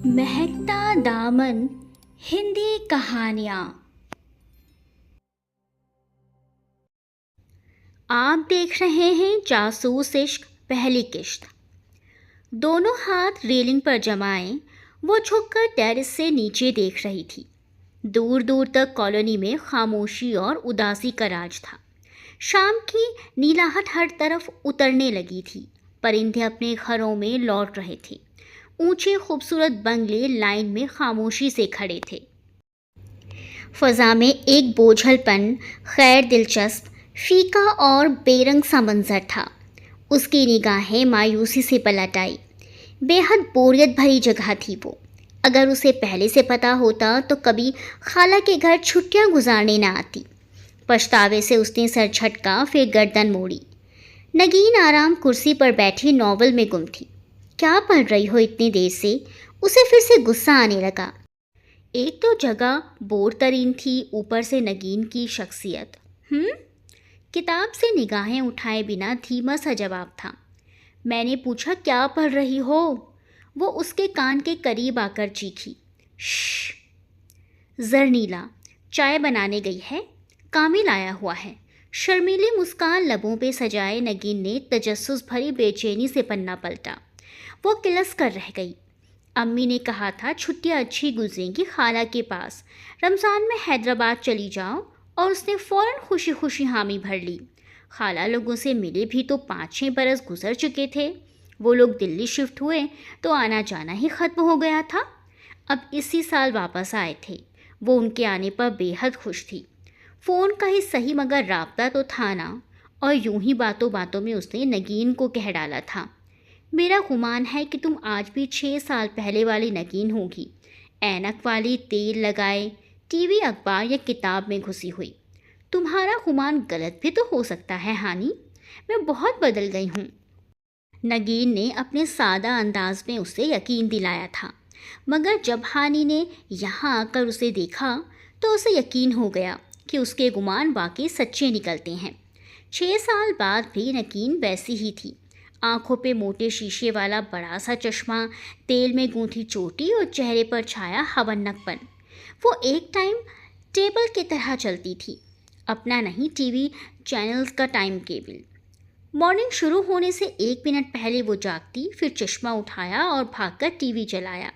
महकता दामन हिंदी कहानियाँ। आप देख रहे हैं जासूस इश्क पहली किश्त। दोनों हाथ रेलिंग पर जमाए वो झुककर टेरेस से नीचे देख रही थी। दूर दूर तक कॉलोनी में खामोशी और उदासी का राज था। शाम की नीलाहट हर तरफ उतरने लगी थी। परिंदे अपने घरों में लौट रहे थे। ऊंचे खूबसूरत बंगले लाइन में खामोशी से खड़े थे। फ़ज़ा में एक बोझलपन, खैर दिलचस्प, फीका और बेरंग सा मंजर था। उसकी निगाहें मायूसी से पलट आई। बेहद बोरियत भरी जगह थी वो। अगर उसे पहले से पता होता तो कभी खाला के घर छुट्टियां गुजारने न आती। पछतावे से उसने सर झटका, फिर गर्दन मोड़ी। नगीन आराम कुर्सी पर बैठी नॉवल में गुम थी। क्या पढ़ रही हो इतनी देर से? उसे फिर से गुस्सा आने लगा। एक तो जगह बोर तरीन थी, ऊपर से नगीन की शख्सियत। किताब से निगाहें उठाए बिना धीमा सा जवाब था। मैंने पूछा क्या पढ़ रही हो? वो उसके कान के करीब आकर चीखी। श्श। जरनीला चाय बनाने गई है, कामिल आया हुआ है। शर्मीली मुस्कान लबों पे सजाए नगीन ने तजस्सुस भरी बेचैनी से पन्ना पलटा। वो किलस कर रह गई। अम्मी ने कहा था छुट्टियां अच्छी गुजरेंगी खाला के पास, रमज़ान में हैदराबाद चली जाओ, और उसने फ़ौरन खुशी खुशी हामी भर ली। खाला लोगों से मिले भी तो 5-6 बरस गुजर चुके थे। वो लोग दिल्ली शिफ्ट हुए तो आना जाना ही ख़त्म हो गया था। अब इसी साल वापस आए थे। वो उनके आने पर बेहद खुश थी। फ़ोन का ही सही मगर राब्ता तो था ना। और यूं ही बातों बातों में उसने नगीन को कह डाला था, मेरा गुमान है कि तुम आज भी 6 साल पहले वाली नगीन होगी, ऐनक वाली, तेल लगाए, टीवी, अखबार या किताब में घुसी हुई। तुम्हारा गुमान गलत भी तो हो सकता है हानी। मैं बहुत बदल गई हूँ। नगीन ने अपने सादा अंदाज में उसे यकीन दिलाया था, मगर जब हानी ने यहाँ आकर उसे देखा तो उसे यकीन हो गया कि उसके गुमान वाकई सच्चे निकलते हैं। 6 साल बाद भी नगीन वैसी ही थी। आंखों पे मोटे शीशे वाला बड़ा सा चश्मा, तेल में गूंथी चोटी और चेहरे पर छाया हवन्नकपन। वो एक टाइम टेबल की तरह चलती थी, अपना नहीं, टीवी चैनल्स का टाइम केबल। मॉर्निंग शुरू होने से 1 मिनट पहले वो जागती, फिर चश्मा उठाया और भागकर टीवी चलाया।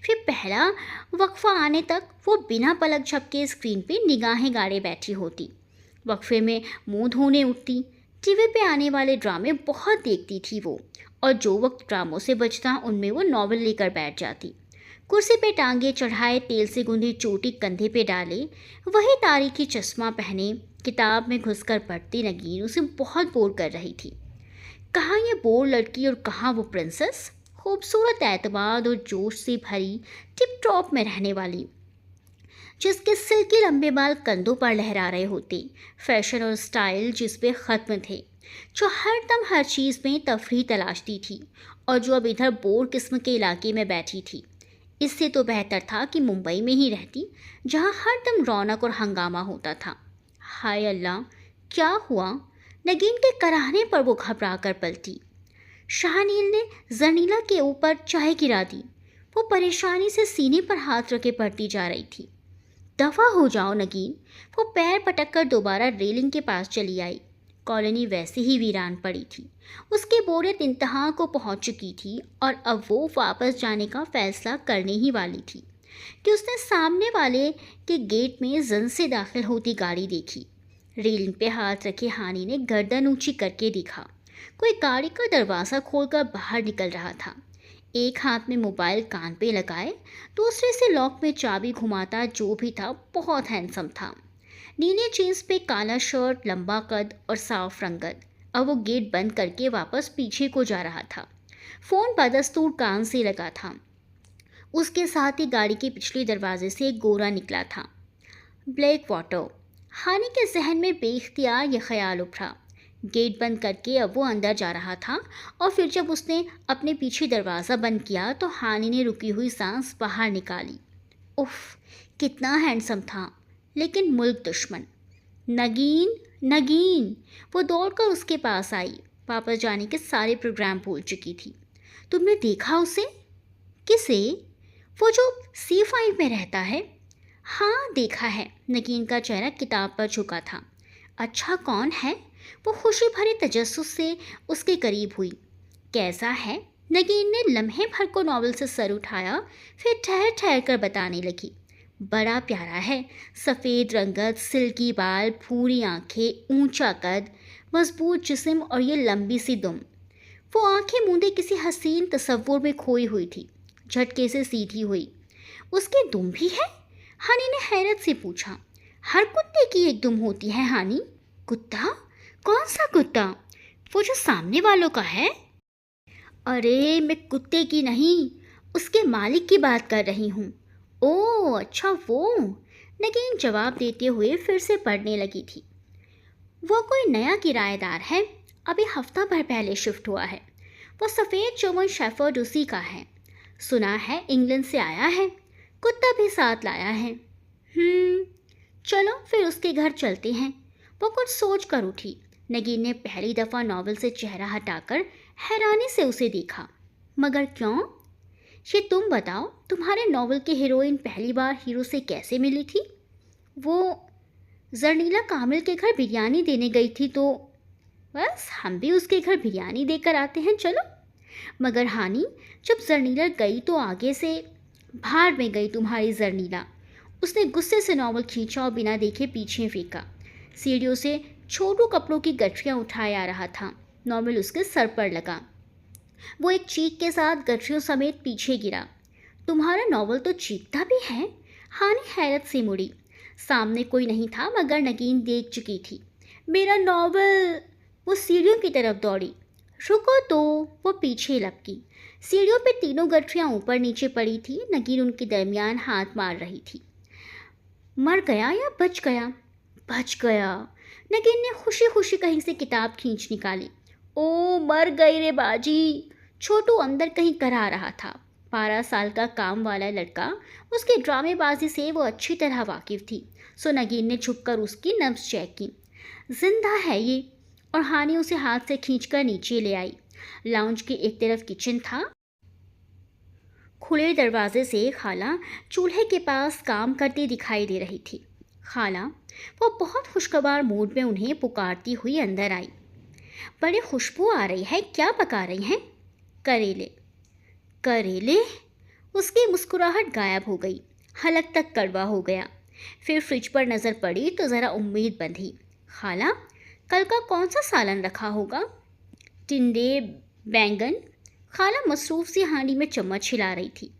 फिर पहला वक्फा आने तक वो बिना पलक झपके स्क्रीन पे निगाहें गाड़े बैठी होती। वक्फे में मुंह धोने उठती। टीवी पे आने वाले ड्रामे बहुत देखती थी वो, और जो वक्त ड्रामों से बचता उनमें वो नॉवल लेकर बैठ जाती। कुर्सी पे टांगे चढ़ाए, तेल से गुंदी चोटी कंधे पे डाले, वही तारीखी चश्मा पहने, किताब में घुसकर पढ़ती नगीन उसे बहुत बोर कर रही थी। कहाँ ये बोर लड़की और कहाँ वो प्रिंसेस, खूबसूरत, एतमाद और जोश से भरी, टिप टॉप में रहने वाली, जिसके सिल्की लंबे बाल कंधों पर लहरा रहे होते, फैशन और स्टाइल जिस पे ख़त्म थे, जो हर दम हर चीज़ में तफरीह तलाशती थी, और जो अब इधर बोर किस्म के इलाके में बैठी थी। इससे तो बेहतर था कि मुंबई में ही रहती, जहाँ हर दम रौनक और हंगामा होता था। हाय अल्लाह, क्या हुआ? नगीन के कराहने पर वो घबरा कर पलटी। शाहनील ने जनीला के ऊपर चाय गिरा दी। वो परेशानी से सीने पर हाथ रखे पड़ती जा रही थी। दफा हो जाओ नगीन। वो पैर पटक कर दोबारा रेलिंग के पास चली आई। कॉलोनी वैसे ही वीरान पड़ी थी। उसकी बोरियत इंतहा को पहुंच चुकी थी, और अब वो वापस जाने का फैसला करने ही वाली थी कि उसने सामने वाले के गेट में जन से दाखिल होती गाड़ी देखी। रेलिंग पे हाथ रखे हानी ने गर्दन ऊंची करके देखा। कोई गाड़ी का दरवाज़ा खोलकर बाहर निकल रहा था। एक हाथ में मोबाइल कान पे लगाए, दूसरे से लॉक में चाबी घुमाता जो भी था बहुत हैंडसम था। नीले जींस पे काला शर्ट, लंबा कद और साफ रंगत। अब वो गेट बंद करके वापस पीछे को जा रहा था। फ़ोन बदस्तूर कान से लगा था। उसके साथ ही गाड़ी के पिछले दरवाजे से एक गोरा निकला था। Black water. हानि के जहन में बेख्तियार यह ख्याल उभरा। गेट बंद करके अब वो अंदर जा रहा था, और फिर जब उसने अपने पीछे दरवाज़ा बंद किया तो हानि ने रुकी हुई सांस बाहर निकाली। उफ, कितना हैंडसम था, लेकिन मुल्क दुश्मन। नगीन, नगीन। वो दौड़कर उसके पास आई। वापस जाने के सारे प्रोग्राम भूल चुकी थी। तुमने देखा उसे? किसे? वो जो C5 में रहता है? हाँ देखा है। नगीन का चेहरा किताब पर झुका था। अच्छा कौन है? वो खुशी भरे तजस्सुस से उसके करीब हुई। कैसा है? नगीन ने लम्हे भर को नॉवल से सर उठाया, फिर ठहर ठहर कर बताने लगी। बड़ा प्यारा है। सफ़ेद रंगत, सिल्की बाल, भूरी आंखें, ऊंचा कद, मजबूत जिस्म और ये लंबी सी दुम। वो आंखें मूंदे किसी हसीन तस्वुर में खोई हुई थी। झटके से सीधी हुई। उसकी दुम भी है? हानी ने हैरत से पूछा। हर कुत्ते की एक दुम होती है हानी। कुत्ता? कौन सा कुत्ता? वो जो सामने वालों का है? अरे मैं कुत्ते की नहीं, उसके मालिक की बात कर रही हूँ। ओह अच्छा वो। नगीन जवाब देते हुए फिर से पढ़ने लगी थी। वो कोई नया किराएदार है, अभी हफ्ता भर पहले शिफ्ट हुआ है। वो सफ़ेद जर्मन शेफर्ड उसी का है। सुना है इंग्लैंड से आया है, कुत्ता भी साथ लाया है। चलो फिर उसके घर चलते हैं। वो कुछ सोच कर उठी। नगीन ने पहली दफ़ा नॉवल से चेहरा हटाकर हैरानी से उसे देखा। मगर क्यों? ये तुम बताओ, तुम्हारे नॉवल की हीरोइन पहली बार हीरो से कैसे मिली थी? वो जरनीला कामिल के घर बिरयानी देने गई थी तो बस हम भी उसके घर बिरयानी देकर आते हैं, चलो। मगर हानी, जब जरनीला गई तो आगे से भाड़ में गई तुम्हारी जरनीला। उसने गुस्से से नॉवल खींचा और बिना देखे पीछे फेंका। सीढ़ियों से छोटू कपड़ों की गठरियाँ उठाए आ रहा था। नॉवल उसके सर पर लगा। वो एक चीख के साथ गठरियों समेत पीछे गिरा। तुम्हारा नॉवल तो चीखता भी है? हानी हैरत से मुड़ी। सामने कोई नहीं था मगर नगीन देख चुकी थी। मेरा नॉवल। वो सीढ़ियों की तरफ दौड़ी। रुको तो। वो पीछे लपकी। सीढ़ियों पे तीनों गठरियाँ ऊपर नीचे पड़ी थी। नगीन उनके दरमियान हाथ मार रही थी। मर गया या बच गया? बच गया। नगीन ने खुशी खुशी कहीं से किताब खींच निकाली। ओ मर गई रे बाजी। छोटू अंदर कहीं करा रहा था। 12 साल का काम वाला लड़का, उसकी ड्रामेबाजी से वो अच्छी तरह वाकिफ थी। सो नगीन ने छुपकर उसकी नब्ज चेक की। जिंदा है ये। और हानी उसे हाथ से खींचकर नीचे ले आई। लाउंज के एक तरफ किचन था। खुले दरवाजे से खाला चूल्हे के पास काम करती दिखाई दे रही थी। खाला, वो बहुत खुशगवार मूड में उन्हें पुकारती हुई अंदर आई। बड़ी खुशबू आ रही है, क्या पका रही हैं? करेले। करेले? उसकी मुस्कुराहट गायब हो गई। हलक तक कड़वा हो गया। फिर फ्रिज पर नज़र पड़ी तो ज़रा उम्मीद बंधी। खाला, कल का कौन सा सालन रखा होगा? टिंडे, बैंगन। खाला मसरूफ सी हांडी में चम्मच हिला रही थी।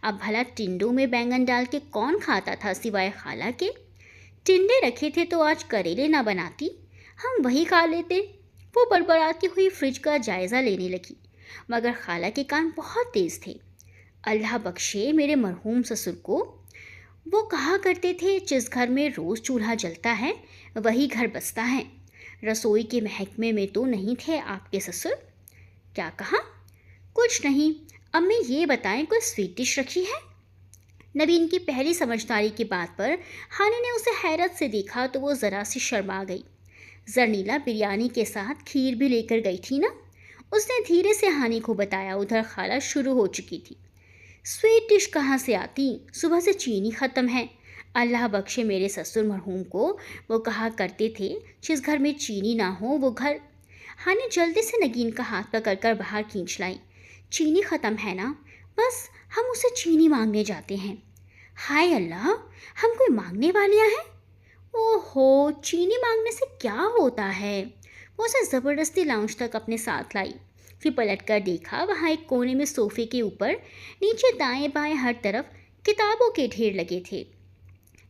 अब भला टिंडों में बैंगन डाल के कौन खाता था सिवाय खाला के? टिंडे रखे थे तो आज करेले ना बनाती, हम वही खा लेते। वो बड़बड़ाती हुई फ्रिज का जायज़ा लेने लगी। मगर खाला के कान बहुत तेज़ थे। अल्लाह बख्शे मेरे मरहूम ससुर को। वो कहा करते थे जिस घर में रोज़ चूल्हा जलता है वही घर बसता है। रसोई के महकमे में तो नहीं थे आपके ससुर? क्या कहा? कुछ नहीं। अम्मी ये बताएं कोई स्वीट डिश रखी है? नवीन की पहली समझदारी की बात पर हानी ने उसे हैरत से देखा तो वो ज़रा सी शर्मा गई। जरनीला बिरयानी के साथ खीर भी लेकर गई थी ना? उसने धीरे से हानी को बताया। उधर खाला शुरू हो चुकी थी। स्वीट डिश कहाँ से आती, सुबह से चीनी ख़त्म है। अल्लाह बख्शे मेरे ससुर मरहूम को, वो कहा करते थे जिस घर में चीनी ना हो वो घर। हानी जल्दी से नगीन का हाथ पकड़कर बाहर खींच लाई। चीनी ख़त्म है ना, बस हम उसे चीनी मांगने जाते हैं। हाय अल्लाह, हम कोई मांगने वालियाँ हैं? ओहो, चीनी मांगने से क्या होता है? वो उसे ज़बरदस्ती लाउंज तक अपने साथ लाई। फिर पलट कर देखा, वहाँ एक कोने में सोफे के ऊपर नीचे दाएं बाएं हर तरफ किताबों के ढेर लगे थे।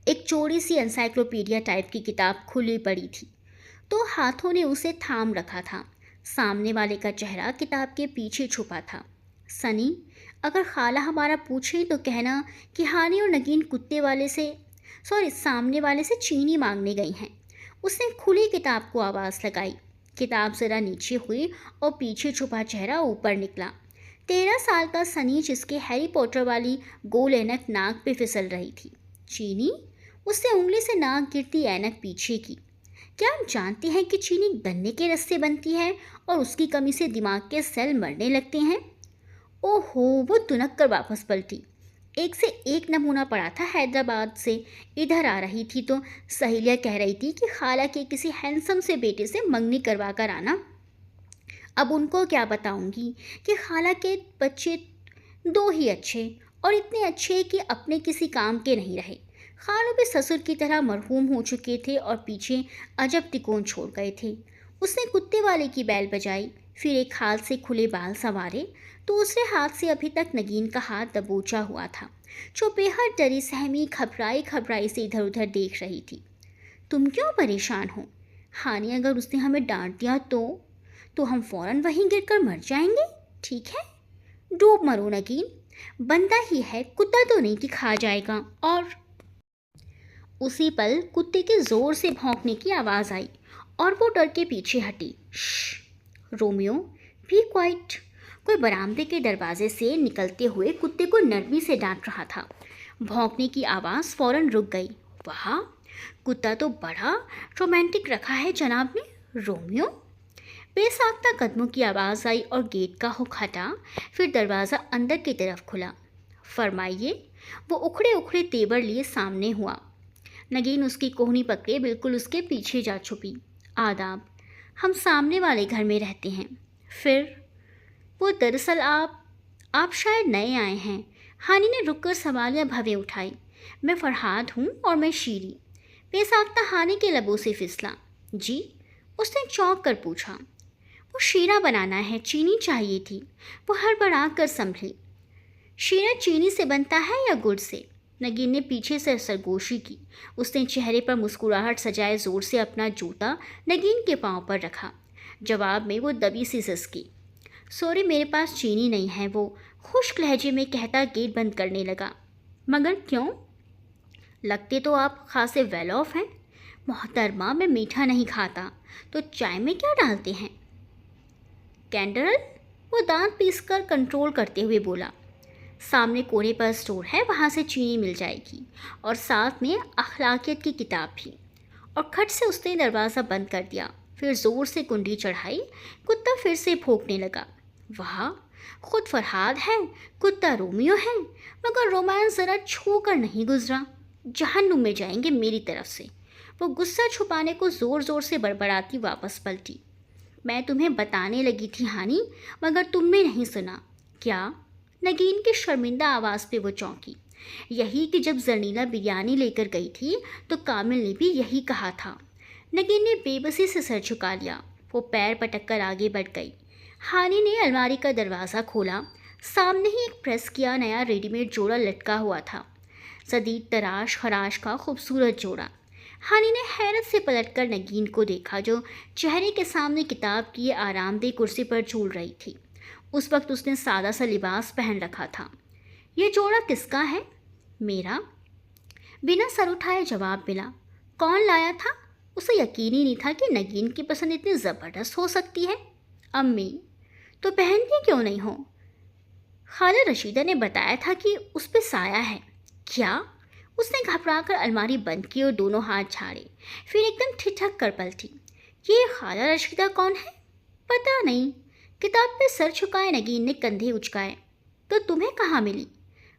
एक चौड़ी सी एनसाइक्लोपीडिया टाइप की किताब खुली पड़ी थी। तो हाथों ने उसे थाम रखा था। सामने वाले का चेहरा किताब के पीछे छुपा था। सनी, अगर खाला हमारा पूछे तो कहना कि हानी और नगीन सामने वाले से चीनी मांगने गई हैं। उसने खुली किताब को आवाज़ लगाई। किताब ज़रा नीचे हुई और पीछे छुपा चेहरा ऊपर निकला। 13 साल का सनी, जिसके हैरी पॉटर वाली गोल ऐनक नाक पे फिसल रही थी। चीनी? उससे उंगली से नाक गिरती ऐनक पीछे की। क्या आप जानते हैं कि चीनी गन्ने के रस से बनती है और उसकी कमी से दिमाग के सेल मरने लगते हैं? ओहो, वो तुनक कर वापस पलटी। एक से एक नमूना पड़ा था हैदराबाद से। इधर आ रही थी तो सहेलियाँ कह रही थी कि खाला के किसी हैंडसम से बेटे से मंगनी करवा कर आना। अब उनको क्या बताऊंगी कि खाला के बच्चे दो ही अच्छे, और इतने अच्छे कि अपने किसी काम के नहीं रहे। खालों भी ससुर की तरह मरहूम हो चुके थे और पीछे अजब तिकोन छोड़ गए थे। उसने कुत्ते वाले की बैल बजाई, फिर एक हाथ से खुले बाल संवारे तो दूसरे हाथ से अभी तक नगीन का हाथ दबोचा हुआ था, जो बेहद डरी सहमी घबराई घबराई से इधर उधर देख रही थी। तुम क्यों परेशान हो हानि? अगर उसने हमें डांट दिया तो हम फौरन वहीं गिरकर मर जाएंगे। ठीक है, डूब मरो नगीन, बंदा ही है, कुत्ता तो नहीं कि खा जाएगा। और उसी पल कुत्ते के जोर से भौंकने की आवाज़ आई और वो डर के पीछे हटी। Romeo, be quiet. कोई बरामदे के दरवाजे से निकलते हुए कुत्ते को नरमी से डांट रहा था। भौंकने की आवाज़ फौरन रुक गई। वाह, कुत्ता तो बड़ा रोमांटिक रखा है जनाब ने। रोमियो। बेसाख्ता कदमों की आवाज़ आई और गेट का हुक हटा। फिर दरवाज़ा अंदर की तरफ खुला। फरमाइए। वो उखड़े उखड़े तेवर लिए सामने हुआ। नगीन उसकी कोहनी पकड़े बिल्कुल उसके पीछे जा छुपी। आदाब, हम सामने वाले घर में रहते हैं। फिर वो दरअसल आप शायद नए आए हैं। हानि ने रुककर सवालिया भवें उठाई। मैं फरहाद हूँ और मैं शीरी। बेसाख्ता हानि के लबों से फिसला। जी? उसने चौंक कर पूछा। वो शीरा बनाना है, चीनी चाहिए थी। वो हड़बड़ा कर संभली। शीरा चीनी से बनता है या गुड़ से? नगीन ने पीछे से सरगोशी की। उसने चेहरे पर मुस्कुराहट सजाए जोर से अपना जूता नगीन के पांव पर रखा। जवाब में वो दबी सी सिसकी। सॉरी, मेरे पास चीनी नहीं है, वो खुश्क लहजे में कहता गेट बंद करने लगा। मगर क्यों? लगते तो आप खासे वेल ऑफ हैं। मोहतरमा, मैं मीठा नहीं खाता, तो चाय में क्या डालते हैं? कैंडरल? वो दांत पीसकर कंट्रोल करते हुए बोला। सामने कोने पर स्टोर है, वहाँ से चीनी मिल जाएगी, और साथ में अखलाकियत की किताब भी। और खट से उसने दरवाज़ा बंद कर दिया। फिर ज़ोर से कुंडी चढ़ाई। कुत्ता फिर से भौंकने लगा। वाह, खुद फरहाद है, कुत्ता रोमियो है, मगर रोमांस ज़रा छू कर नहीं गुजरा। जहन्नुम में जाएंगे मेरी तरफ से। वो गुस्सा छुपाने को ज़ोर ज़ोर से बड़बड़ाती वापस पलटी। मैं तुम्हें बताने लगी थी हानि, मगर तुमने नहीं सुना। क्या? नगीन की शर्मिंदा आवाज़ पे वो चौंकी। यही कि जब जर्नीला बिरयानी लेकर गई थी तो कामिल ने भी यही कहा था। नगीन ने बेबसी से सर झुका लिया। वो पैर पटक कर आगे बढ़ गई। हानि ने अलमारी का दरवाज़ा खोला। सामने ही एक प्रेस किया नया रेडीमेड जोड़ा लटका हुआ था। सदीद तराश खराश का खूबसूरत जोड़ा। हानि ने हैरत से पलटकर नगीन को देखा, जो चेहरे के सामने किताब की आरामदेह कुर्सी पर झूल रही थी। उस वक्त उसने सादा सा लिबास पहन रखा था। ये जोड़ा किसका है? मेरा। बिना सर उठाए जवाब मिला। कौन लाया था? उसे यकीन ही नहीं था कि नगीन की पसंद इतनी ज़बरदस्त हो सकती है। अम्मी। तो पहनती क्यों नहीं हो? खाला रशीदा ने बताया था कि उस पे साया है। क्या? उसने घबराकर अलमारी बंद की और दोनों हाथ झाड़े। फिर एकदम ठिठक कर पलटी। ये खाला रशीदा कौन है? पता नहीं। किताब पे सर झुकाए नगीन ने कंधे उचकाए। तो तुम्हें कहाँ मिली?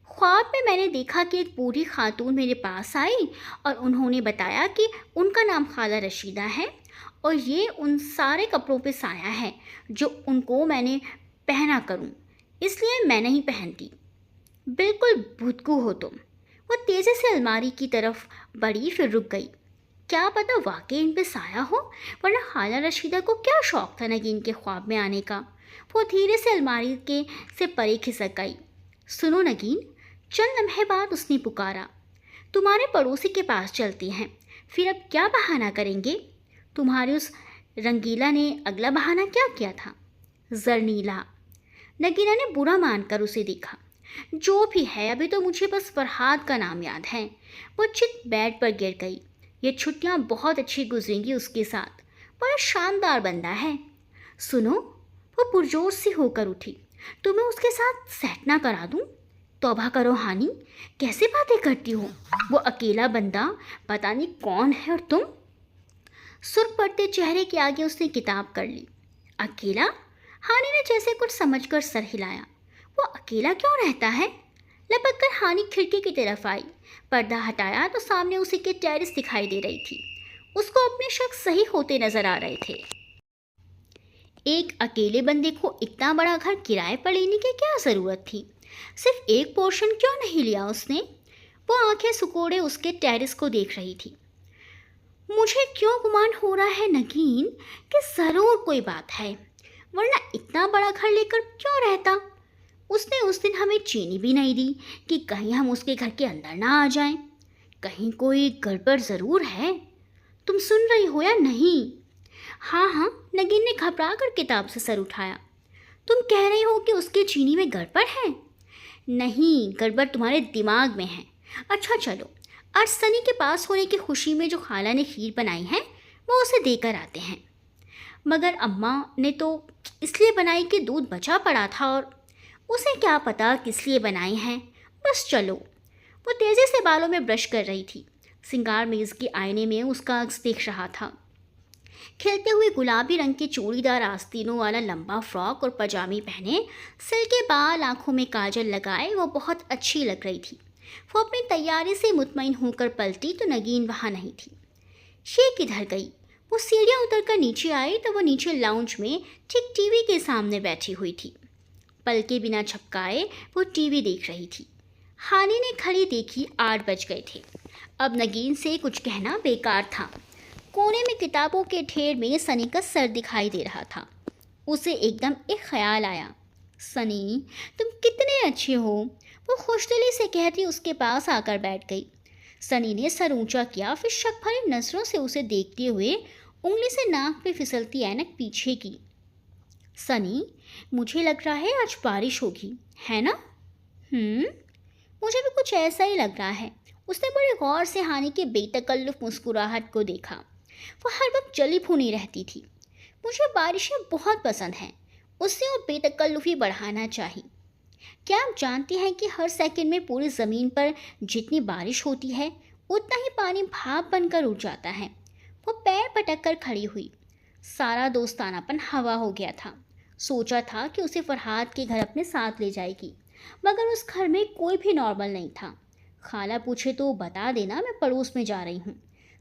ख्वाब में मैंने देखा कि एक बूढ़ी खातून मेरे पास आई और उन्होंने बताया कि उनका नाम खाला रशीदा है और ये उन सारे कपड़ों पे साया है जो उनको मैंने पहना करूं, इसलिए मैं नहीं पहनती। बिल्कुल भुतकू हो तुम। वो तेज़ी से अलमारी की तरफ बढ़ी, फिर रुक गई। क्या पता वाकई इन पे साया हो, वरना खाला रशीदा को क्या शौक था नगीन के ख्वाब में आने का। वो धीरे से अलमारी के से परे खिसक गई। सुनो नगीन, चंद लम्हे बाद उसने पुकारा। तुम्हारे पड़ोसी के पास चलते हैं, फिर अब क्या बहाना करेंगे? तुम्हारे उस रंगीला ने अगला बहाना क्या किया था? जरनीला। नगीना ने बुरा मानकर उसे देखा। जो भी है, अभी तो मुझे बस फरहाद का नाम याद है। वो चित बेड पर गिर गई। ये छुट्टियां बहुत अच्छी गुजरेंगी उसके साथ। बड़ा शानदार बंदा है। सुनो, वो पुरजोर से होकर उठी। तुम्हें उसके साथ सेट ना करा दूं? तौबा करो हानि, कैसे बातें करती हो? वो अकेला बंदा पता नहीं कौन है और तुम? सुर्ख पड़ते चेहरे के आगे उसने किताब कर ली। अकेला? हानि ने जैसे कुछ समझकर सर हिलाया। वो अकेला क्यों रहता है? लपक कर हानि खिड़की की तरफ आई। पर्दा हटाया तो सामने उसी के टेरेस दिखाई दे रही थी। उसको अपने शक सही होते नजर आ रहे थे। एक अकेले बंदे को इतना बड़ा घर किराए पर लेने की क्या ज़रूरत थी? सिर्फ एक पोर्शन क्यों नहीं लिया उसने? वो आंखें सुकोड़े उसके टेरेस को देख रही थी। मुझे क्यों गुमान हो रहा है नगीन कि ज़रूर कोई बात है, वरना इतना बड़ा घर लेकर क्यों रहता? उसने उस दिन हमें चीनी भी नहीं दी कि कहीं हम उसके घर के अंदर ना आ जाएं। कहीं कोई गड़बड़ ज़रूर है। तुम सुन रही हो या नहीं? हाँ हाँ, नगीन ने घबरा कर किताब से सर उठाया। तुम कह रही हो कि उसके चीनी में गड़बड़ है? नहीं, गड़बड़ तुम्हारे दिमाग में है। अच्छा चलो, आज सनी के पास होने की खुशी में जो खाला ने खीर बनाई है वो उसे देकर आते हैं। मगर अम्मा ने तो इसलिए बनाई कि दूध बचा पड़ा था, और उसे क्या पता किस लिए बनाई है। बस चलो। वो तेज़ी से बालों में ब्रश कर रही थी। सिंगार मेज़ के आईने में उसका अक्स देख रहा था। खिलते हुए गुलाबी रंग के चूड़ीदार आस्तीनों वाला लंबा फ्रॉक और पजामी पहने, सिल के बाल, आंखों में काजल लगाए वो बहुत अच्छी लग रही थी। वो अपनी तैयारी से मुतमईन होकर पलटी तो नगीन वहाँ नहीं थी। ये किधर गई? वो सीढ़ियाँ उतरकर नीचे आई तो वो नीचे लाउंज में ठीक टीवी के सामने बैठी हुई थी। पलके बिना झपकाए वो टीवी देख रही थी। हानि ने घड़ी देखी, 8 बज गए थे। अब नगीन से कुछ कहना बेकार था। कोने में किताबों के ढेर में सनी का सर दिखाई दे रहा था। उसे एकदम एक ख्याल आया। सनी, तुम कितने अच्छे हो, वो खुशदिली से कहती उसके पास आकर बैठ गई। सनी ने सर ऊंचा किया, फिर शक भरी नजरों से उसे देखते हुए उंगली से नाक में फिसलती ऐनक पीछे की। सनी, मुझे लग रहा है आज बारिश होगी, है ना? मुझे भी कुछ ऐसा ही लग रहा है। उसने बड़े गौर से हानि के बेतकल्लुफ मुस्कुराहट को देखा। वो हर वक्त जली भुनी रहती थी। मुझे बारिशें बहुत पसंद हैं, उससे और बेतकल्लुफी बढ़ाना चाहिए। क्या आप जानती हैं कि हर सेकंड में पूरी ज़मीन पर जितनी बारिश होती है उतना ही पानी भाप बनकर उड़ जाता है। वो पैर पटक कर खड़ी हुई। सारा दोस्तानापन हवा हो गया था। सोचा था कि उसे फरहाद के घर अपने साथ ले जाएगी, मगर उस घर में कोई भी नॉर्मल नहीं था। खाला पूछे तो बता देना मैं पड़ोस में जा रही हूँ।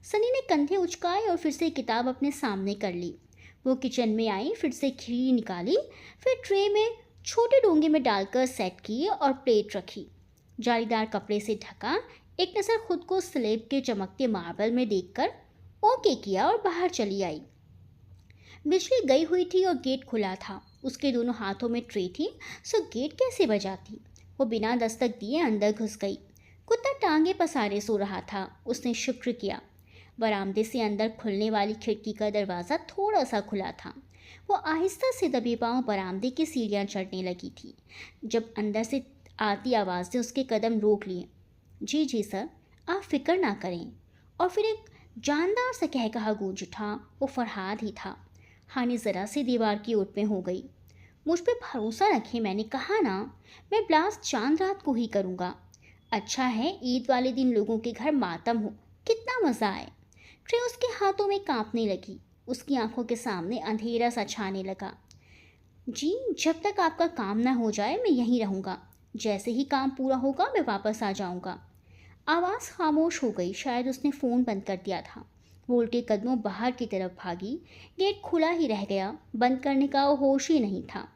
सनी ने कंधे उचकाए और फिर से किताब अपने सामने कर ली। वो किचन में आई, फिर से खीर निकाली, फिर ट्रे में छोटे डोंगे में डालकर सेट की और प्लेट रखी। जालीदार कपड़े से ढका, एक नज़र खुद को स्लेब के चमकते मार्बल में देखकर ओके किया और बाहर चली आई। बिजली गई हुई थी और गेट खुला था। उसके दोनों हाथों में ट्रे थी, सो गेट कैसे बजाती? वो बिना दस्तक दिए अंदर घुस गई। कुत्ता टांगे पसारे सो रहा था। उसने शुक्र किया। बरामदे से अंदर खुलने वाली खिड़की का दरवाज़ा थोड़ा सा खुला था। वो आहिस्ता से दबे पांव बरामदे की सीढ़ियाँ चढ़ने लगी थी, जब अंदर से आती आवाज़ ने उसके कदम रोक लिए। जी जी सर, आप फिक्र ना करें। और फिर एक जानदार सा कहकहा गूंज उठा। वो फरहाद ही था। हानि ज़रा सी दीवार की ओट में हो गई। मुझ पे भरोसा रखें, मैंने कहा ना, मैं ब्लास्ट चांद रात को ही करूँगा। अच्छा है ईद वाले दिन लोगों के घर मातम हो, कितना मज़ा आए। ट्रे उसके हाथों में कांपने लगी। उसकी आंखों के सामने अंधेरा सा छाने लगा। जी, जब तक आपका काम ना हो जाए मैं यहीं रहूँगा। जैसे ही काम पूरा होगा मैं वापस आ जाऊँगा। आवाज़ खामोश हो गई। शायद उसने फ़ोन बंद कर दिया था। वो उल्टे कदमों बाहर की तरफ भागी। गेट खुला ही रह गया। बंद करने का वो होश ही नहीं था।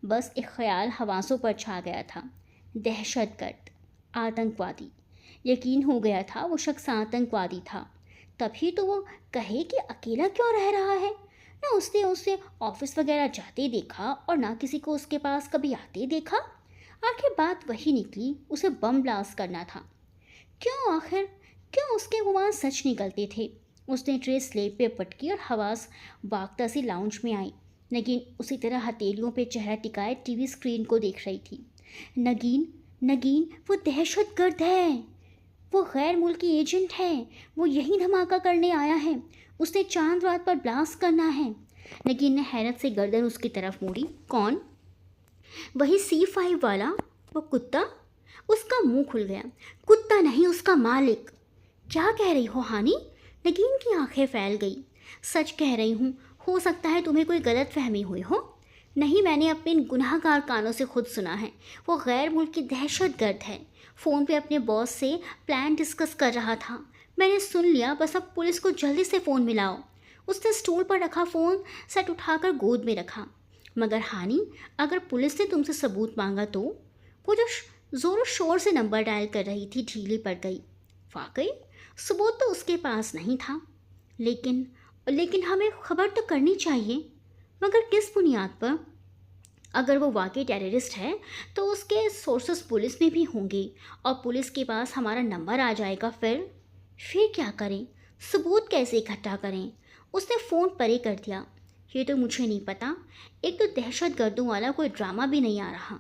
बस एक ख्याल हवासों पर छा गया था। दहशतगर्द, आतंकवादी। यकीन हो गया था वो शख्स आतंकवादी था। तभी तो वो कहे कि अकेला क्यों रह रहा है। ना उसने उसे ऑफिस वगैरह जाते देखा और ना किसी को उसके पास कभी आते देखा। आखिर बात वही निकली, उसे बम ब्लास्ट करना था। क्यों आखिर, क्यों उसके गुमान सच निकलते थे? उसने ट्रे स्लेब पे पटकी और हवास भागता सी लाउंज में आई। नगीन उसी तरह हथेलियों पे चेहरा टिकाए टीवी स्क्रीन को देख रही थी। नगीन, नगीन, वो दहशतगर्द है। वो गैर मुल्की एजेंट है। वो यहीं धमाका करने आया है। उसने चांद रात पर ब्लास्ट करना है। नगीन ने हैरत से गर्दन उसकी तरफ मोड़ी। कौन? वही C5 वाला, वो कुत्ता। उसका मुंह खुल गया। कुत्ता नहीं, उसका मालिक। क्या कह रही हो हानि? नगीन की आंखें फैल गई। सच कह रही हूँ, हो सकता है तुम्हें कोई गलत फहमी हुई हो। नहीं, मैंने अपने इन गुनहगार कानों से खुद सुना है। वो गैर मुल्की दहशतगर्द है। फ़ोन पे अपने बॉस से प्लान डिस्कस कर रहा था। मैंने सुन लिया, बस अब पुलिस को जल्दी से फ़ोन मिलाओ। उसने स्टूल पर रखा फ़ोन सेट उठाकर गोद में रखा। मगर हानि, अगर पुलिस ने तुमसे सबूत मांगा तो? वो जो ज़ोरों शोर से नंबर डायल कर रही थी ढीली पड़ गई। वाकई सबूत तो उसके पास नहीं था। लेकिन लेकिन हमें खबर तो करनी चाहिए। मगर किस बुनियाद पर? अगर वो वाकई टेररिस्ट है तो उसके सोर्सेस पुलिस में भी होंगे और पुलिस के पास हमारा नंबर आ जाएगा। फिर क्या करें? सबूत कैसे इकट्ठा करें? उसने फ़ोन परे कर दिया। ये तो मुझे नहीं पता। एक तो दहशत गर्दों वाला कोई ड्रामा भी नहीं आ रहा।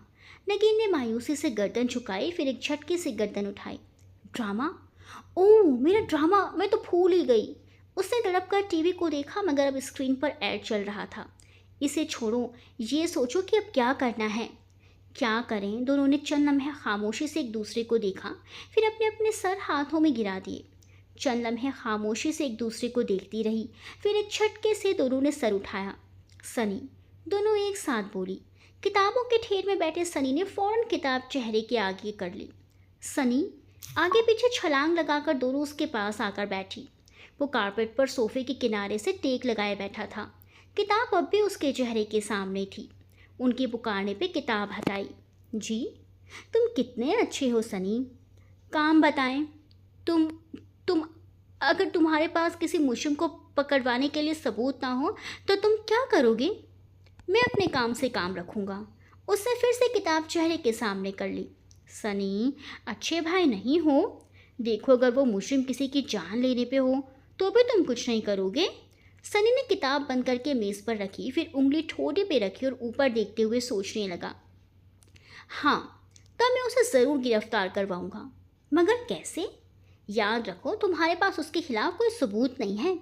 नगीन ने मायूसी से गर्दन झुकाई, फिर एक झटके से गर्दन उठाई। ड्रामा? ओह, मेरा ड्रामा, मैं तो भूल ही गई। उसने तड़प कर टीवी को देखा, मगर अब स्क्रीन पर ऐड चल रहा था। इसे छोड़ो, ये सोचो कि अब क्या करना है। क्या करें? दोनों ने चंद लम्हे खामोशी से एक दूसरे को देखा, फिर अपने अपने सर हाथों में गिरा दिए। चंद लम्हे खामोशी से एक दूसरे को देखती रही, फिर एक झटके से दोनों ने सर उठाया। सनी, दोनों एक साथ बोली। किताबों के ढेर में बैठे सनी ने फौरन किताब चेहरे के आगे कर ली। सनी आगे पीछे छलांग लगाकर दोनों उसके पास आकर बैठी। वो कारपेट पर सोफे के किनारे से टेक लगाए बैठा था। किताब अब भी उसके चेहरे के सामने थी। उनके पुकारने पे किताब हटाई। जी, तुम कितने अच्छे हो सनी। काम बताएं। तुम तुम अगर तुम्हारे पास किसी मुजरिम को पकड़वाने के लिए सबूत ना हो तो तुम क्या करोगे? मैं अपने काम से काम रखूंगा। उसने फिर से किताब चेहरे के सामने कर ली। सनी, अच्छे भाई नहीं हो। देखो, अगर वो मुजरिम किसी की जान लेने पे हो तो भी तुम कुछ नहीं करोगे। सनी ने किताब बंद करके मेज़ पर रखी, फिर उंगली ठोड़े पे रखी और ऊपर देखते हुए सोचने लगा। हाँ, तब मैं उसे ज़रूर गिरफ्तार करवाऊंगा। मगर कैसे? याद रखो, तुम्हारे पास उसके खिलाफ कोई सबूत नहीं है।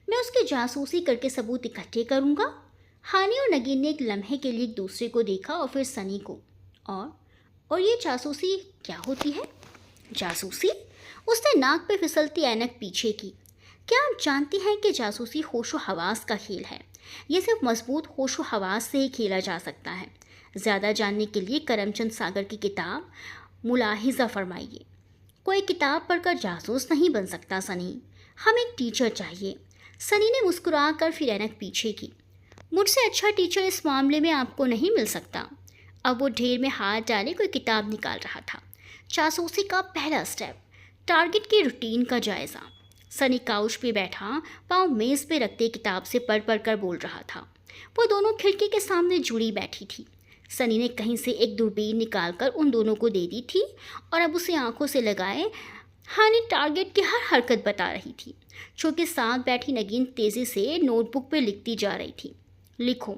मैं उसकी जासूसी करके सबूत इकट्ठे करूंगा। हानि और नगीन ने एक लम्हे के लिए एक दूसरे को देखा और फिर सनी को। और ये जासूसी क्या होती है? जासूसी? उसने नाक पे फिसलती ऐनक पीछे की। क्या आप जानती हैं कि जासूसी होशो हवास का खेल है? ये सिर्फ मजबूत होशो हवास से ही खेला जा सकता है। ज़्यादा जानने के लिए करमचंद सागर की किताब मुलाहिजा फरमाइए। कोई किताब पढ़कर जासूस नहीं बन सकता सनी। हमें एक टीचर चाहिए। सनी ने मुस्कुराकर फिर ऐनक पीछे की। मुझसे अच्छा टीचर इस मामले में आपको नहीं मिल सकता। अब वो ढेर में हाथ डाले कोई किताब निकाल रहा था। जासूसी का पहला स्टेप, टारगेट की रूटीन का जायज़ा। सनी काउच पे बैठा, पाँव मेज़ पे रखते किताब से पढ़ पढ़ कर बोल रहा था। वो दोनों खिड़की के सामने जुड़ी बैठी थी। सनी ने कहीं से एक दूरबीन निकालकर उन दोनों को दे दी थी और अब उसे आंखों से लगाए हानि टारगेट की हर हरकत बता रही थी। चूँकि साथ बैठी नगीन तेज़ी से नोटबुक पे लिखती जा रही थी। लिखो।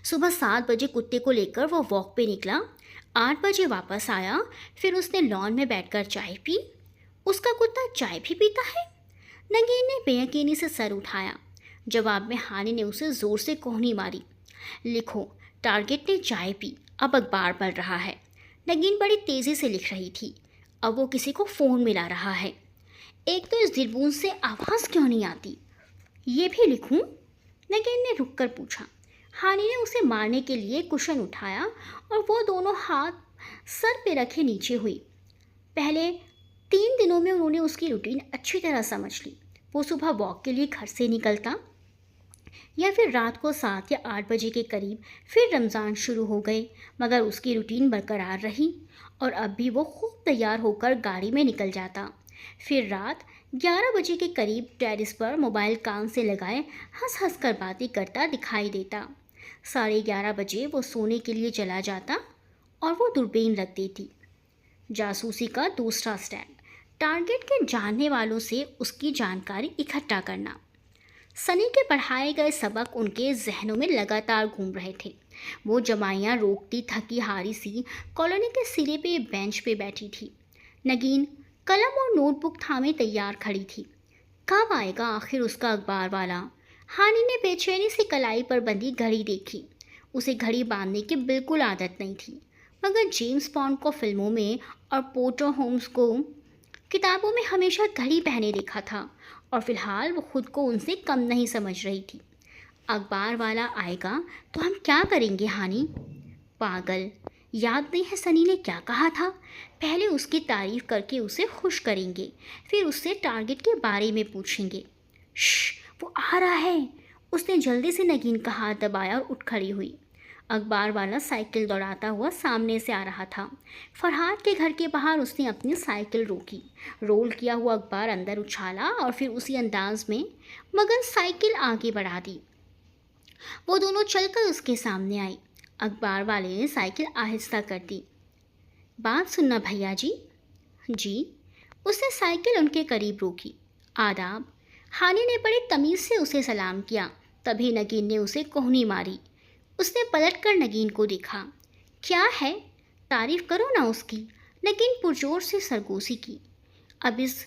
सुबह 7 बजे कुत्ते को लेकर वो वॉक पे निकला। 8 बजे वापस आया। फिर उसने लॉन में बैठकर चाय पी। उसका कुत्ता चाय भी पीता है? नगीन ने बेयकीनी से सर उठाया। जवाब में हानि ने उसे ज़ोर से कोहनी मारी। लिखो, टारगेट ने चाय पी, अब अखबार पढ़ रहा है। नगीन बड़ी तेज़ी से लिख रही थी। अब वो किसी को फ़ोन मिला रहा है। एक तो इस दिलबून से आवाज़ क्यों नहीं आती? ये भी लिखूं? नगीन ने रुक कर पूछा। हानि ने उसे मारने के लिए कुशन उठाया और वो दोनों हाथ सर पे रखे नीचे हुई। पहले 3 दिनों में उन्होंने उसकी रूटीन अच्छी तरह समझ ली। वो सुबह वॉक के लिए घर से निकलता या फिर रात को 7 या 8 बजे के करीब। फिर रमज़ान शुरू हो गए, मगर उसकी रूटीन बरकरार रही और अब भी वो खूब तैयार होकर गाड़ी में निकल जाता। फिर रात 11 बजे के करीब टेरेस पर मोबाइल कान से लगाए हंस हंस कर बातें करता दिखाई देता। 11:30 बजे वो सोने के लिए चला जाता और वो दूरबीन रख देती। जासूसी का दूसरा स्टेप, टारगेट के जानने वालों से उसकी जानकारी इकट्ठा करना। सनी के पढ़ाए गए सबक उनके जहनों में लगातार घूम रहे थे। वो जमाइयाँ रोकती थकी हारी सी कॉलोनी के सिरे पे बेंच पे बैठी थी। नगीन कलम और नोटबुक थामे तैयार खड़ी थी। कब आएगा आखिर उसका अखबार वाला? हानि ने बेचैनी से कलाई पर बंधी घड़ी देखी। उसे घड़ी बांधने की बिल्कुल आदत नहीं थी, मगर जेम्स बॉन्ड को फिल्मों में और पोर्टर होम्स को किताबों में हमेशा घड़ी पहने देखा था और फिलहाल वो खुद को उनसे कम नहीं समझ रही थी। अखबार वाला आएगा तो हम क्या करेंगे हानि? पागल, याद नहीं है सनी ने क्या कहा था? पहले उसकी तारीफ करके उसे खुश करेंगे, फिर उससे टारगेट के बारे में पूछेंगे। श्श, वो आ रहा है। उसने जल्दी से नगीन का हाथ दबाया और उठ खड़ी हुई। अखबार वाला साइकिल दौड़ाता हुआ सामने से आ रहा था। फरहाद के घर के बाहर उसने अपनी साइकिल रोकी, रोल किया हुआ अखबार अंदर उछाला और फिर उसी अंदाज में मगन साइकिल आगे बढ़ा दी। वो दोनों चलकर उसके सामने आई। अखबार वाले ने साइकिल आहिस्ता कर दी। बात सुनना भैया जी। जी। उसने साइकिल उनके करीब रोकी। आदाब। हानि ने बड़े तमीज़ से उसे सलाम किया। तभी नगीन ने उसे कोहनी मारी। उसने पलटकर नगीन को देखा। क्या है? तारीफ करो ना उसकी। नगीन पुरजोर से सरगोशी की। अब इस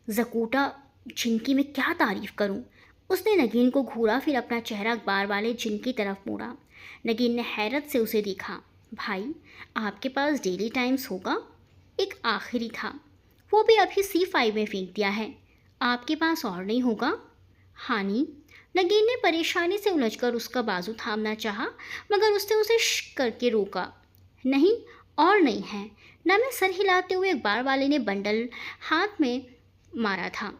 जकूटा झिनकी में क्या तारीफ करूं? उसने नगीन को घूरा, फिर अपना चेहरा अखबार वाले जिन की तरफ मोड़ा। नगीन ने हैरत से उसे देखा। भाई, आपके पास डेली टाइम्स होगा? एक आखिरी था, वो भी अभी C5 में फेंक दिया है। आपके पास और नहीं होगा? हानि। नगीन ने परेशानी से उलझकर उसका बाजू थामना चाहा, मगर उसने उसे श करके रोका। नहीं, और नहीं है। न मैं सर हिलाते हुए अखबार वाले ने बंडल हाथ में मारा था।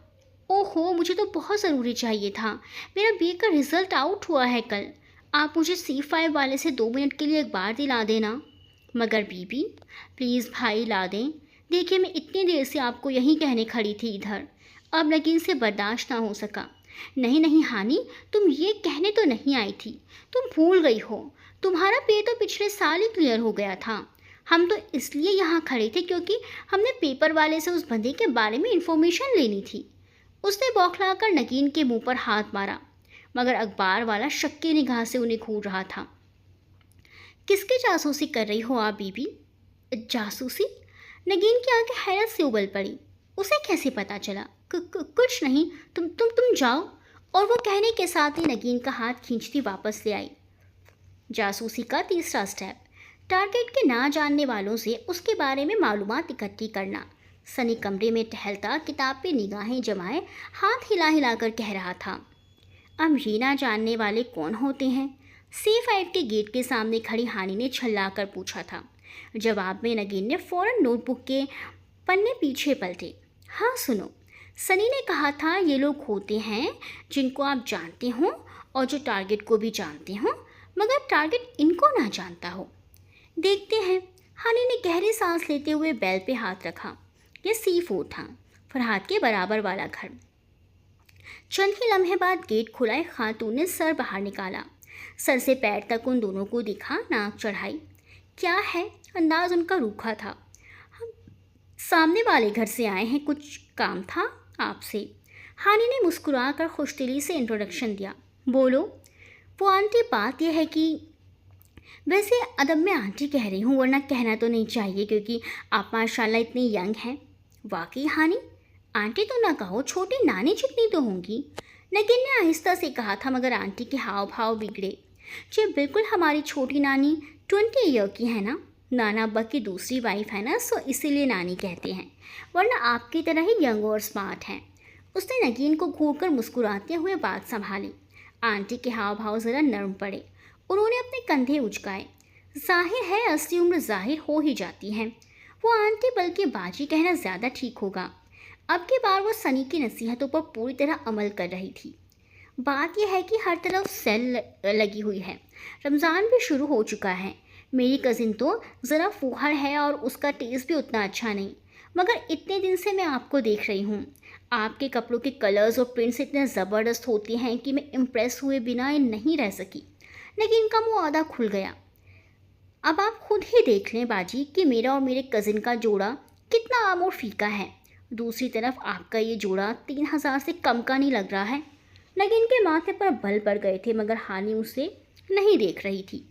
ओहो, मुझे तो बहुत ज़रूरी चाहिए था। मेरा बीए का रिज़ल्ट आउट हुआ है कल। आप मुझे C5 वाले से 2 मिनट के लिए अखबार दिला देना। मगर बीबी, प्लीज़ भाई ला दें। देखिए, मैं इतनी देर से आपको यहीं कहने खड़ी थी इधर। अब नगीन से बर्दाश्त ना हो सका। नहीं नहीं हानि, तुम ये कहने तो नहीं आई थी। तुम भूल गई हो। तुम्हारा पेपर तो पिछले साल ही क्लियर हो गया था। हम तो इसलिए यहाँ खड़े थे क्योंकि हमने पेपर वाले से उस बंदे के बारे में इंफॉर्मेशन लेनी थी। उसने बौखलाकर नगीन के मुंह पर हाथ मारा, मगर अखबार वाला शक की निगाह से उन्हें घूर रहा था। किसकी जासूसी कर रही हो आप बीबी? जासूसी? नगीन की आंखें हैरत से उबल पड़ी। उसे कैसे पता चला? कुछ नहीं, तुम जाओ। और वो कहने के साथ ही नगीन का हाथ खींचती वापस ले आई। जासूसी का तीसरा स्टेप, टारगेट के ना जानने वालों से उसके बारे में मालूमात इकट्ठी करना। सनी कमरे में टहलता किताब पे निगाहें जमाए हाथ हिला हिला कर कह रहा था। अब ये ना जानने वाले कौन होते हैं? C5 के गेट के सामने खड़ी हानि ने छल्लाकर पूछा था। जवाब में नगीन ने फौरन नोटबुक के पन्ने पीछे पलटे। हाँ सुनो, सनी ने कहा था ये लोग होते हैं जिनको आप जानते हो और जो टारगेट को भी जानते हो, मगर टारगेट इनको ना जानता हो। देखते हैं। हानि ने गहरी सांस लेते हुए बैल पे हाथ रखा। यह C4 था, फरहाद के बराबर वाला घर। चंद ही लम्हे बाद गेट खुला। एक खातून ने सर बाहर निकाला। सर से पैर तक उन दोनों को दिखा, नाक चढ़ाई। क्या है? अंदाज उनका रूखा था। हम सामने वाले घर से आए हैं, कुछ काम था आपसे। हानि ने मुस्कुराकर खुशदिली से इंट्रोडक्शन दिया। बोलो। वो आंटी, बात यह है कि वैसे अदब में आंटी कह रही हूँ, वरना कहना तो नहीं चाहिए क्योंकि आप माशाल्लाह इतनी यंग हैं। वाकई हानि, आंटी तो ना कहो, छोटी नानी जितनी तो होंगी। नगीन ने आहिस्ता से कहा था, मगर आंटी के हाव भाव बिगड़े। जी बिल्कुल, हमारी छोटी नानी 20 ईयर की है ना। नाना अब्बा की दूसरी वाइफ है ना, सो इसीलिए नानी कहते हैं, वरना आपकी तरह ही यंग और स्मार्ट हैं। उसने नगीन को घूरकर मुस्कुराते हुए बात संभाली। आंटी के हाव भाव ज़रा नरम पड़े। उन्होंने अपने कंधे उचकाए। जाहिर है असली उम्र जाहिर हो ही जाती है। वो आंटी बल्कि बाजी कहना ज़्यादा ठीक होगा। अब की बार वो सनी की नसीहतों पर पूरी तरह अमल कर रही थी। बात यह है कि हर तरफ सेल लगी हुई है। रमज़ान भी शुरू हो चुका है। मेरी कज़िन तो ज़रा फूहड़ है और उसका टेस्ट भी उतना अच्छा नहीं, मगर इतने दिन से मैं आपको देख रही हूँ। आपके कपड़ों के कलर्स और प्रिंट्स इतने ज़बरदस्त होते हैं कि मैं इम्प्रेस हुए बिना नहीं रह सकी। लेकिन इनका मुँह आधा खुल गया। अब आप खुद ही देख लें बाजी कि मेरा और मेरे कज़िन का जोड़ा कितना आम और फीका है। दूसरी तरफ आपका ये जोड़ा 3000 से कम का नहीं लग रहा है। नगीन के माथे पर बल पड़ गए थे, मगर हानि उसे नहीं देख रही थी।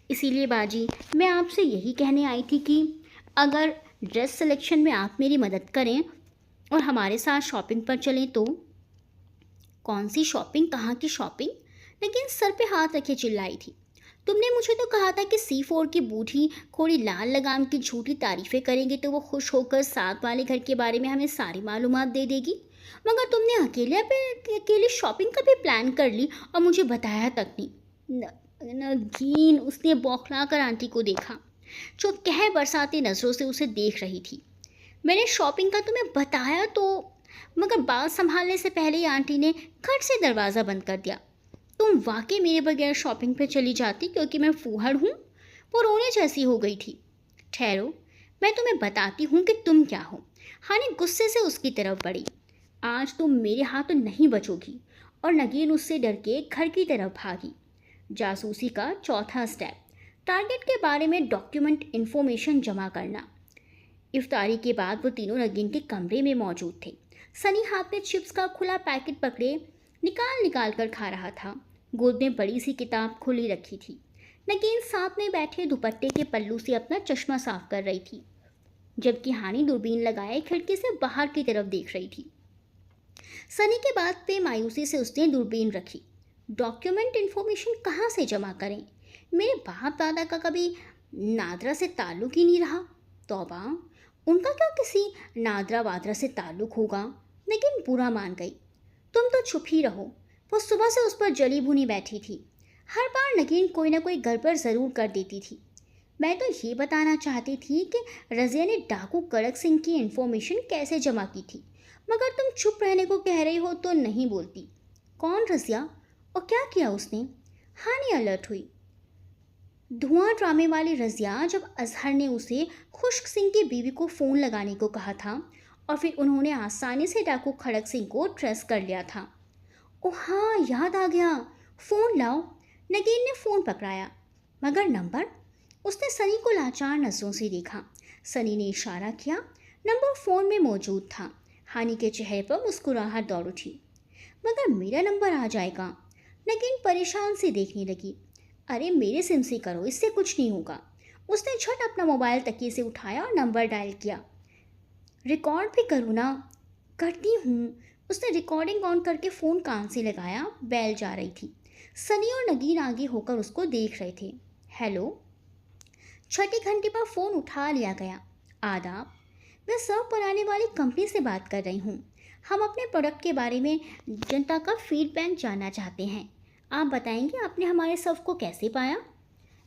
इसीलिए बाजी, मैं आपसे यही कहने आई थी कि अगर ड्रेस सिलेक्शन में आप मेरी मदद करें और हमारे साथ शॉपिंग पर चलें तो। कौन सी शॉपिंग? कहाँ की शॉपिंग? नगीन सर पे हाथ रखे चिल्लाई थी। तुमने मुझे तो कहा था कि C4 की बूढ़ी थोड़ी लाल लगाम की झूठी तारीफें करेंगे तो वो खुश होकर साथ वाले घर के बारे में हमें सारी मालूमात दे देगी। मगर तुमने अकेले शॉपिंग का भी प्लान कर ली और मुझे बताया तक नहीं। नगीन, उसने बौखला कर आंटी को देखा, जो कह बरसाती नज़रों से उसे देख रही थी। मैंने शॉपिंग का तुम्हें बताया तो, मगर बात संभालने से पहले ही आंटी ने खट से दरवाज़ा बंद कर दिया। तुम वाकई मेरे बगैर शॉपिंग पे चली जाती क्योंकि मैं फूहड़ हूँ? वो रोने जैसी हो गई थी। ठहरो, मैं तुम्हें बताती हूँ कि तुम क्या हो। हानि गुस्से से उसकी तरफ बढ़ी। आज तुम मेरे हाथों नहीं बचोगी। और नगीन उससे डर के घर की तरफ भागी। जासूसी का चौथा स्टेप, टारगेट के बारे में डॉक्यूमेंट इन्फॉर्मेशन जमा करना। इफ्तारी के बाद वो तीनों नगीन के कमरे में मौजूद थे। सनी हाथ में चिप्स का खुला पैकेट पकड़े निकाल निकाल कर खा रहा था। गोद में बड़ी सी किताब खुली रखी थी। नगीन साथ में बैठे दुपट्टे के पल्लू से अपना चश्मा साफ कर रही थी, जबकि हानि दूरबीन लगाए खिड़की से बाहर की तरफ देख रही थी। सनी के बात पे मायूसी से उसने दूरबीन रखी। डॉक्यूमेंट इन्फॉर्मेशन कहाँ से जमा करें? मेरे बाप दादा का कभी नादरा से ताल्लुक ही नहीं रहा। तौबा, उनका क्या किसी नादरा वादरा से ताल्लुक होगा? लेकिन बुरा मान गई। तुम तो चुप ही रहो। वो सुबह से उस पर जली भुनी बैठी थी। हर बार नगीन कोई ना कोई गड़बड़ ज़रूर कर देती थी। मैं तो ये बताना चाहती थी कि रज़िया ने डाकू कड़क सिंह की इन्फॉर्मेशन कैसे जमा की थी, मगर तुम चुप रहने को कह रही हो तो नहीं बोलती। कौन रज़िया, और क्या किया उसने? हानि अलर्ट हुई। धुआं ड्रामे वाली रज़िया, जब अजहर ने उसे खुश्क सिंह की बीवी को फ़ोन लगाने को कहा था और फिर उन्होंने आसानी से डाकू खड़क सिंह को ट्रेस कर लिया था। ओह हाँ, याद आ गया। फ़ोन लाओ। नगीन ने फ़ोन पकड़ाया, मगर नंबर? उसने सनी को लाचार नज़रों से देखा। सनी ने इशारा किया। नंबर फ़ोन में मौजूद था। हानि के चेहरे पर मुस्कुराहट दौड़ उठी। मगर मेरा नंबर आ जाएगा। नगीन परेशान से देखने लगी। अरे मेरे सिम से करो, इससे कुछ नहीं होगा। उसने झट अपना मोबाइल तकिए से उठाया और नंबर डायल किया। रिकॉर्ड भी करूँ ना? करती हूँ। उसने रिकॉर्डिंग ऑन करके फ़ोन कान से लगाया। बेल जा रही थी। सनी और नगीन आगे होकर उसको देख रहे थे। हेलो। छठी घंटे पर फ़ोन उठा लिया गया। आदाब, मैं सर्व बनाने वाली कंपनी से बात कर रही हूँ। हम अपने प्रोडक्ट के बारे में जनता का फीडबैक जानना चाहते हैं। आप बताएंगे आपने हमारे सर्व को कैसे पाया?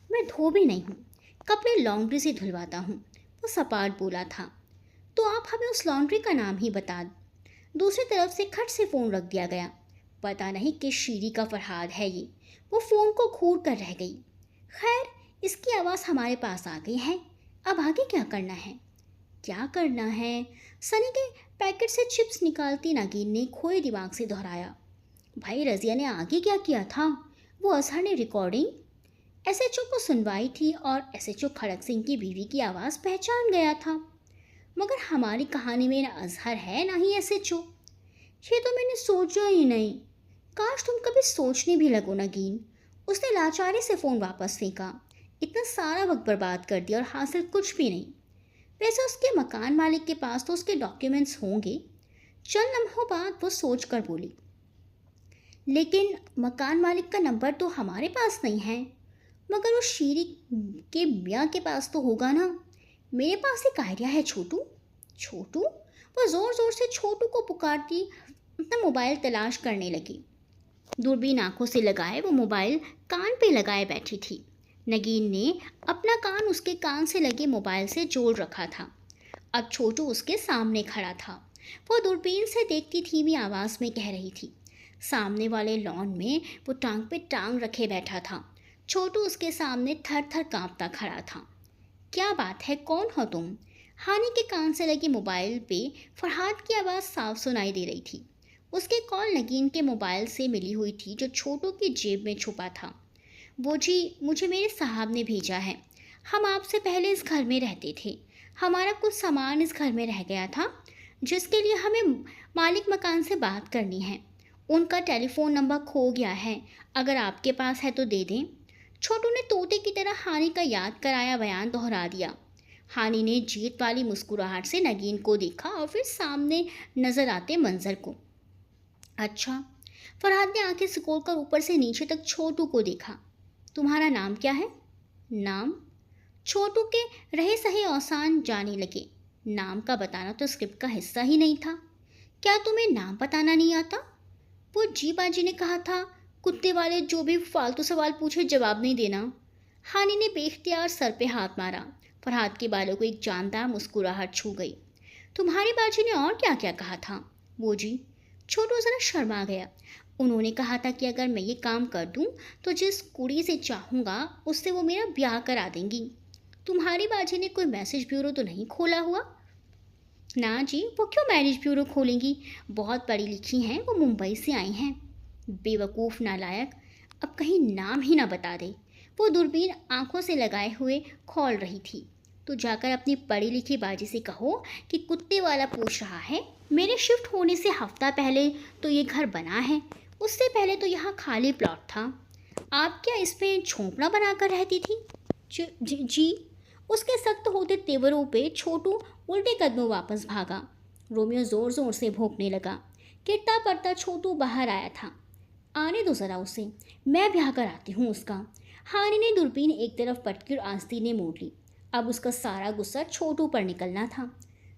मैं धोबी नहीं हूँ, कपड़े लॉन्ड्री से धुलवाता हूँ, वो सपाट बोला था। तो आप हमें उस लॉन्ड्री का नाम ही बता। दूसरी तरफ से खट से फ़ोन रख दिया गया। पता नहीं किस शीरी का फरहाद है ये। वो फ़ोन को घूर कर रह गई। खैर, इसकी आवाज़ हमारे पास आ गई है। अब आगे क्या करना है? क्या करना है? सनी के पैकेट से चिप्स निकालती नगीन ने खोए दिमाग से दोहराया। भाई, रज़िया ने आगे क्या किया था? वो अजहर ने रिकॉर्डिंग? एसएचओ को सुनवाई थी और एसएचओ खड़क सिंह की बीवी की आवाज़ पहचान गया था। मगर हमारी कहानी में ना अजहर है ना ही एसएचओ। ये तो मैंने सोचा ही नहीं। काश तुम कभी सोचने भी लगो नगीन। उसने लाचारी से फ़ोन वापस फेंका। इतना सारा वक्त बर्बाद कर दिया और हासिल कुछ भी नहीं। वैसे उसके मकान मालिक के पास तो उसके डॉक्यूमेंट्स होंगे। चंद लम्हों बाद वो सोच कर बोली, लेकिन मकान मालिक का नंबर तो हमारे पास नहीं है। मगर वो शीरी के मियाँ के पास तो होगा ना। मेरे पास एक आइडिया है छोटू। छोटू? वो ज़ोर ज़ोर से छोटू को पुकारती अपना मोबाइल तलाश करने लगी। दूरबीन आंखों से लगाए वो मोबाइल कान पे लगाए बैठी थी। नगीन ने अपना कान उसके कान से लगे मोबाइल से जोड़ रखा था। अब छोटू उसके सामने खड़ा था। वो दूरबीन से देखती धीमी आवाज़ में कह रही थी। सामने वाले लॉन में वो टांग पे टांग रखे बैठा था। छोटू उसके सामने थर थर कांपता खड़ा था। क्या बात है, कौन हो तुम? हानि के कान से लगी मोबाइल पे फरहाद की आवाज़ साफ सुनाई दे रही थी। उसकी कॉल नगीन के मोबाइल से मिली हुई थी, जो छोटू की जेब में छुपा था। वो जी, मुझे मेरे साहब ने भेजा है। हम आपसे पहले इस घर में रहते थे। हमारा कुछ सामान इस घर में रह गया था, जिसके लिए हमें मालिक मकान से बात करनी है। उनका टेलीफोन नंबर खो गया है, अगर आपके पास है तो दे दें। छोटू ने तोते की तरह हानि का याद कराया बयान दोहरा दिया। हानि ने जीत वाली मुस्कुराहट से नगीन को देखा और फिर सामने नजर आते मंजर को। अच्छा। फरहाद ने आंखें सिकोड़कर ऊपर से नीचे तक छोटू को देखा। तुम्हारा नाम क्या है? नाम? छोटू के रहे सहे औसान जाने लगे। नाम का बताना तो स्क्रिप्ट का हिस्सा ही नहीं था। क्या तुम्हें नाम बताना नहीं आता? वो जी बाजी ने कहा था, कुत्ते वाले जो भी फालतू सवाल पूछे जवाब नहीं देना। हानि ने बेख्तियार सर पे हाथ मारा। फरहाद के बालों को एक जानदार मुस्कुराहट छू गई। तुम्हारी बाजी ने और क्या क्या कहा था? वो जी। छोटू जरा शर्मा गया। उन्होंने कहा था कि अगर मैं ये काम कर दूं तो जिस कुड़ी से चाहूँगा उससे वो मेरा ब्याह करा देंगी। तुम्हारी बाजी ने कोई मैसेज ब्यूरो तो नहीं खोला हुआ? ना जी, वो क्यों मैरिज ब्यूरो खोलेंगी? बहुत पढ़ी लिखी हैं, वो मुंबई से आई हैं। बेवकूफ़ नालायक, अब कहीं नाम ही ना बता दे। वो दूरबीन आंखों से लगाए हुए खोल रही थी। तो जाकर अपनी पढ़ी लिखी बाजी से कहो कि कुत्ते वाला पूछ रहा है। मेरे शिफ्ट होने से हफ्ता पहले तो ये घर बना है, उससे पहले तो यहाँ खाली प्लॉट था। आप क्या इस पे झोंपड़ा बनाकर रहती थी? जी। उसके सख्त होते तेवरों पे छोटू उल्टे कदमों वापस भागा। रोमियो ज़ोर ज़ोर से भौंकने लगा। गिरता पड़ता छोटू बाहर आया था। आने दो ज़रा उसे, मैं ब्याह कर आती हूँ उसका। हानि ने दूरबीन एक तरफ पटकी और आस्ती ने मोड़ ली। अब उसका सारा गुस्सा छोटू पर निकलना था।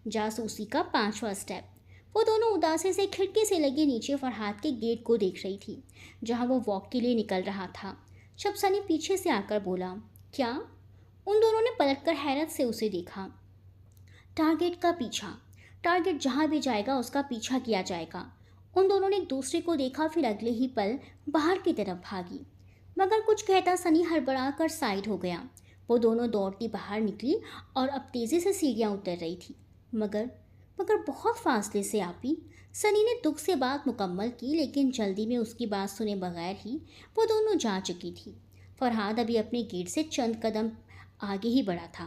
जासूसी का 5वां स्टेप। वो दोनों उदासी से खिड़की से लगे नीचे फरहाद के गेट को देख रही थी, जहाँ वो वॉक के लिए निकल रहा था। शब्सा ने पीछे से आकर बोला, क्या? उन दोनों ने पलटकर हैरत से उसे देखा। टारगेट का पीछा। टारगेट जहाँ भी जाएगा उसका पीछा किया जाएगा। उन दोनों ने एक दूसरे को देखा, फिर अगले ही पल बाहर की तरफ भागी। मगर कुछ कहता सनी हड़बड़ा कर साइड हो गया। वो दोनों दौड़ती बाहर निकली और अब तेज़ी से सीढ़ियाँ उतर रही थी। मगर बहुत फासले से आपी। सनी ने दुख से बात मुकम्मल की, लेकिन जल्दी में उसकी बात सुने बगैर ही वो दोनों जा चुकी थी। फरहाद अभी अपने गेट से चंद कदम आगे ही बढ़ा था।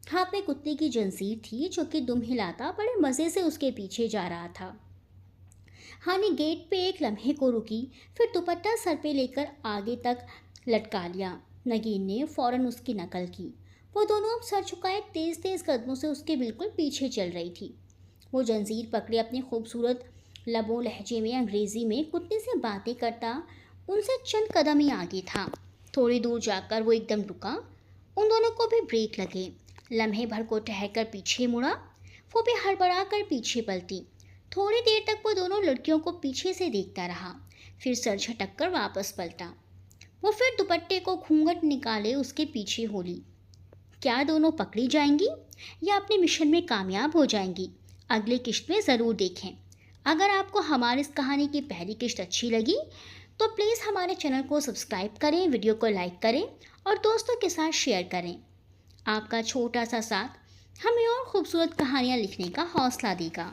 हाथ में कुत्ते की जंजीर थी जो कि दुम हिलाता बड़े मज़े से उसके पीछे जा रहा था। हानि गेट पे एक लम्हे को रुकी, फिर दुपट्टा सर पे लेकर आगे तक लटका लिया। नगीन ने फौरन उसकी नकल की। वो दोनों अब सर झुकाए तेज तेज कदमों से उसके बिल्कुल पीछे चल रही थी। वो जंजीर पकड़े अपने खूबसूरत लबों लहजे में अंग्रेज़ी में कुत्ते से बातें करता उनसे चंद कदम ही आगे था। थोड़ी दूर जाकर वो एकदम रुका। उन दोनों को भी ब्रेक लगे। लम्हे भर को ठहरकर पीछे मुड़ा। वो भी हड़बड़ा कर पीछे पलटी। थोड़ी देर तक वो दोनों लड़कियों को पीछे से देखता रहा, फिर सर झटक कर वापस पलटा। वो फिर दुपट्टे को घूंघट निकाले उसके पीछे हो ली। क्या दोनों पकड़ी जाएंगी या अपने मिशन में कामयाब हो जाएंगी? अगली किश्त में ज़रूर देखें। अगर आपको हमारी इस कहानी की पहली किश्त अच्छी लगी तो प्लीज़ हमारे चैनल को सब्सक्राइब करें, वीडियो को लाइक करें और दोस्तों के साथ शेयर करें। आपका छोटा सा साथ हमें और खूबसूरत कहानियाँ लिखने का हौसला देगा।